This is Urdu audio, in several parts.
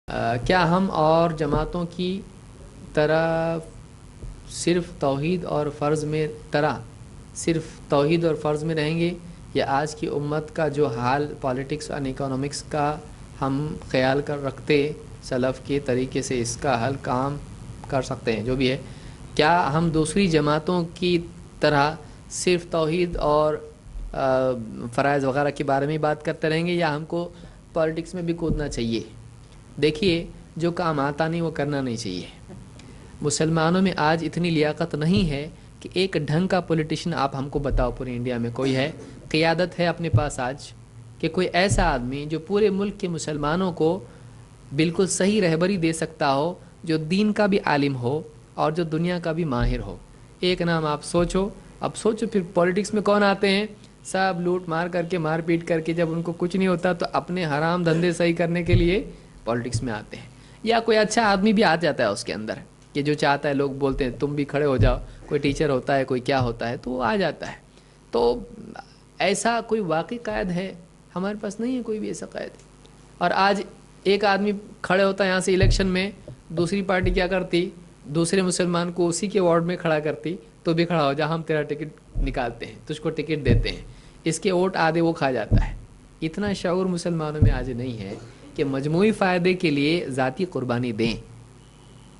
کیا ہم اور جماعتوں کی طرح صرف توحید اور فرض میں رہیں گے، یا آج کی امت کا جو حال پالیٹکس اور اکنامکس کا ہم خیال کر رکھتے سلف کے طریقے سے اس کا حل کام کر سکتے ہیں؟ جو بھی ہے، کیا ہم دوسری جماعتوں کی طرح صرف توحید اور فرائض وغیرہ کے بارے میں بات کرتے رہیں گے، یا ہم کو پالیٹکس میں بھی کودنا چاہیے؟ دیکھیے، جو کام آتا نہیں وہ کرنا نہیں چاہیے۔ مسلمانوں میں آج اتنی لیاقت نہیں ہے کہ ایک ڈھنگ کا پولیٹیشین آپ ہم کو بتاؤ پورے انڈیا میں کوئی ہے، قیادت ہے اپنے پاس آج، کہ کوئی ایسا آدمی جو پورے ملک کے مسلمانوں کو بالکل صحیح رہبری دے سکتا ہو، جو دین کا بھی عالم ہو اور جو دنیا کا بھی ماہر ہو۔ ایک نام آپ سوچو، اب سوچو پھر پولیٹکس میں کون آتے ہیں؟ سب لوٹ مار کر کے، مار پیٹ کر کے، جب ان کو کچھ نہیں ہوتا تو اپنے حرام دھندے صحیح کرنے کے لیے پالیٹکس میں آتے ہیں۔ یا کوئی اچھا آدمی بھی آ جاتا ہے اس کے اندر، کہ جو چاہتا ہے، لوگ بولتے ہیں تم بھی کھڑے ہو جاؤ، کوئی ٹیچر ہوتا ہے، کوئی کیا ہوتا ہے، تو وہ آ جاتا ہے۔ تو ایسا کوئی واقعی قائد ہے؟ ہمارے پاس نہیں ہے کوئی بھی ایسا قائد۔ اور آج ایک آدمی کھڑے ہوتا ہے یہاں سے الیکشن میں، دوسری پارٹی کیا کرتی؟ دوسرے مسلمان کو اسی کے وارڈ میں کھڑا کرتی، تو بھی کھڑا ہو جا، ہم تیرا ٹکٹ نکالتے ہیں، تجھ کو ٹکٹ دیتے ہیں، اس کے ووٹ آدھے وہ کھا جاتا ہے۔ اتنا شعور مسلمانوں میں آج نہیں ہے کہ مجموعی فائدے کے لیے ذاتی قربانی دیں،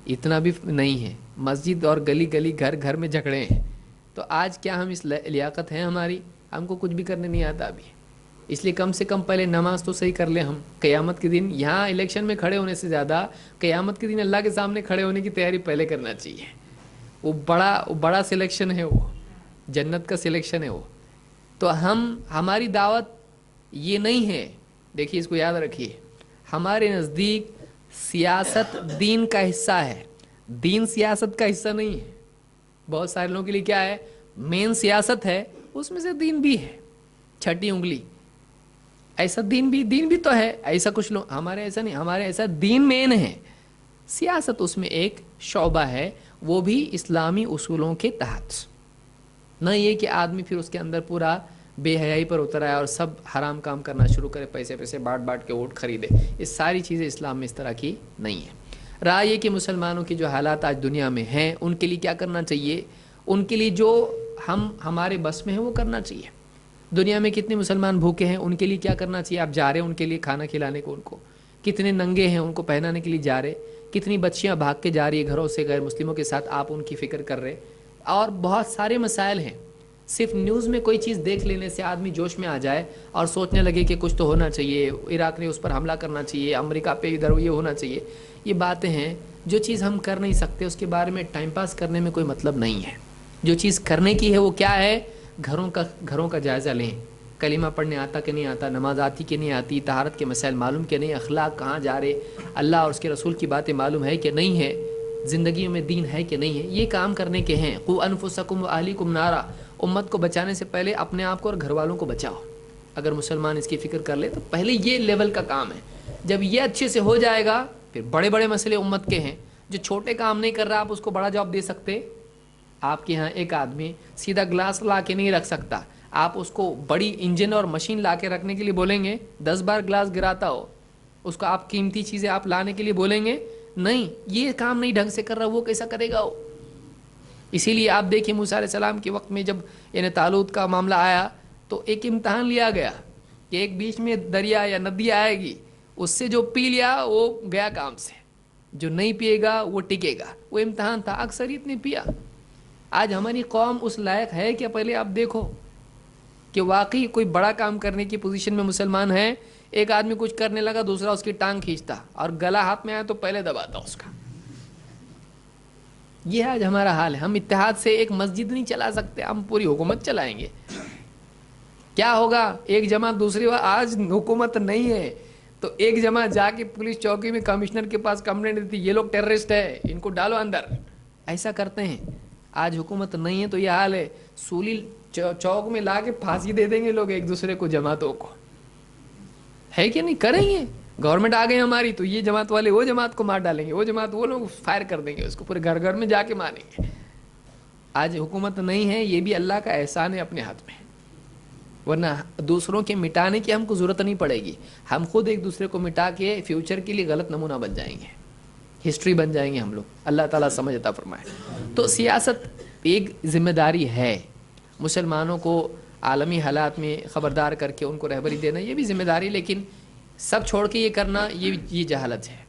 اتنا بھی نہیں ہے۔ مسجد اور گلی گلی، گھر گھر میں جھگڑے ہیں۔ تو آج کیا ہم اس لیاقت ہے ہماری؟ ہم کو کچھ بھی کرنے نہیں آتا ابھی، اس لیے کم سے کم پہلے نماز تو صحیح کر لیں ہم۔ قیامت کے دن یہاں الیکشن میں کھڑے ہونے سے زیادہ قیامت کے دن اللہ کے سامنے کھڑے ہونے کی تیاری پہلے کرنا چاہیے۔ وہ بڑا سلیکشن ہے، وہ جنت کا سلیکشن ہے وہ۔ تو ہماری دعوت یہ نہیں ہے، دیکھیے اس کو یاد رکھیے، ہمارے نزدیک سیاست دین کا حصہ ہے، دین سیاست کا حصہ نہیں ہے۔ بہت سارے لوگوں کے لیے کیا ہے؟ مین سیاست ہے، اس میں سے دین بھی ہے، چھٹی انگلی۔ ایسا دین بھی تو ہے، ایسا کچھ لوگ، ہمارے ایسا نہیں، ہمارے ایسا دین مین ہے، سیاست اس میں ایک شعبہ ہے، وہ بھی اسلامی اصولوں کے تحت۔ نہ یہ کہ آدمی پھر اس کے اندر پورا بے حیائی پر اتر آیا اور سب حرام کام کرنا شروع کرے، پیسے بانٹ کے ووٹ خریدے۔ یہ ساری چیزیں اسلام میں اس طرح کی نہیں ہیں۔ رہا یہ کہ مسلمانوں کی جو حالات آج دنیا میں ہیں، ان کے لیے کیا کرنا چاہیے؟ ان کے لیے جو ہمارے بس میں ہے وہ کرنا چاہیے۔ دنیا میں کتنے مسلمان بھوکے ہیں، ان کے لیے کیا کرنا چاہیے؟ آپ جا رہے ہیں ان کے لیے کھانا کھلانے کو، ان کو کتنے ننگے ہیں ان کو پہنانے کے لیے جا رہے، کتنی بچیاں بھاگ کے جا رہی ہے گھروں سے غیر مسلموں کے ساتھ، آپ ان کی فکر کر رہے۔ اور بہت سارے مسائل ہیں، صرف نیوز میں کوئی چیز دیکھ لینے سے آدمی جوش میں آ جائے اور سوچنے لگے کہ کچھ تو ہونا چاہیے، عراق نے اس پر حملہ کرنا چاہیے، امریکہ پہ ادھر یہ ہونا چاہیے۔ یہ باتیں ہیں، جو چیز ہم کر نہیں سکتے اس کے بارے میں ٹائم پاس کرنے میں کوئی مطلب نہیں ہے۔ جو چیز کرنے کی ہے وہ کیا ہے؟ گھروں کا جائزہ لیں، کلمہ پڑھنے آتا کہ نہیں آتا، نماز آتی کہ نہیں آتی، طہارت کے مسائل معلوم کہ نہیں، اخلاق کہاں جا رہے، اللہ اور اس کے رسول کی باتیں معلوم ہے کہ نہیں ہے، زندگیوں میں دین ہے کہ نہیں ہے، یہ کام کرنے کے ہیں۔ قوا انفسکم واہلیکم نارا، امت کو بچانے سے پہلے اپنے آپ کو اور گھر والوں کو بچاؤ۔ اگر مسلمان اس کی فکر کر لے تو پہلے یہ لیول کا کام ہے۔ جب یہ اچھے سے ہو جائے گا، پھر بڑے بڑے مسئلے امت کے ہیں۔ جو چھوٹے کام نہیں کر رہا آپ اس کو بڑا جواب دے سکتے؟ آپ کے ہاں ایک آدمی سیدھا گلاس لا کے نہیں رکھ سکتا، آپ اس کو بڑی انجن اور مشین لا کے رکھنے کے لیے بولیں گے، 10 بار گلاس گراتا ہو، اس کو آپ قیمتی چیزیں آپ لانے کے لیے بولیں گے؟ نہیں، یہ کام نہیں ڈھنگ سے کر رہا، وہ کیسا کرے گا وہ؟ اسی لیے آپ دیکھیں موسیٰ علیہ السلام کے وقت میں جب طالوت کا معاملہ آیا تو ایک امتحان لیا گیا کہ ایک بیچ میں دریا یا ندی آئے گی، اس سے جو پی لیا وہ گیا کام سے، جو نہیں پیے گا وہ ٹکے گا۔ وہ امتحان تھا، اکثریت نے پیا۔ آج ہماری قوم اس لائق ہے کہ پہلے آپ دیکھو کہ واقعی کوئی بڑا کام کرنے کی پوزیشن میں مسلمان ہے؟ ایک آدمی کچھ کرنے لگا، دوسرا اس کی ٹانگ کھینچتا، اور گلا ہاتھ میں آیا تو پہلے دباتا اس کا۔ یہ آج ہمارا حال ہے۔ ہم اتحاد سے ایک مسجد نہیں چلا سکتے، ہم پوری حکومت چلائیں گے۔ کیا ہوگا؟ ایک جماعت دوسری بار، آج حکومت نہیں ہے تو ایک جماعت جا کے پولیس چوکی میں کمشنر کے پاس کمپلینٹ دیتی، یہ لوگ ٹیررسٹ ہے، ان کو ڈالو اندر۔ ایسا کرتے ہیں۔ آج حکومت نہیں ہے تو یہ حال ہے، سولی چوک میں لا کے پھانسی دے دیں گے لوگ ایک دوسرے کو، جماعتوں کو، ہے کہ نہیں؟ کریں گے۔ گورنمنٹ آ گئی ہماری تو یہ جماعت والے وہ جماعت کو مار ڈالیں گے، وہ جماعت وہ لوگ فائر کر دیں گے اس کو، پورے گھر گھر میں جا کے ماریں گے۔ آج حکومت نہیں ہے، یہ بھی اللہ کا احسان ہے اپنے ہاتھ میں۔ ورنہ دوسروں کے مٹانے کی ہم کو ضرورت نہیں پڑے گی، ہم خود ایک دوسرے کو مٹا کے فیوچر کے لیے غلط نمونہ بن جائیں گے، ہسٹری بن جائیں گے ہم لوگ۔ اللہ تعالیٰ سمجھ عطا فرمائے۔ تو سیاست ایک ذمہ داری ہے، مسلمانوں کو عالمی حالات میں خبردار کر کے ان کو رہبری دینا یہ بھی ذمہ داری، لیکن سب چھوڑ کے یہ کرنا یہ جہالت ہے۔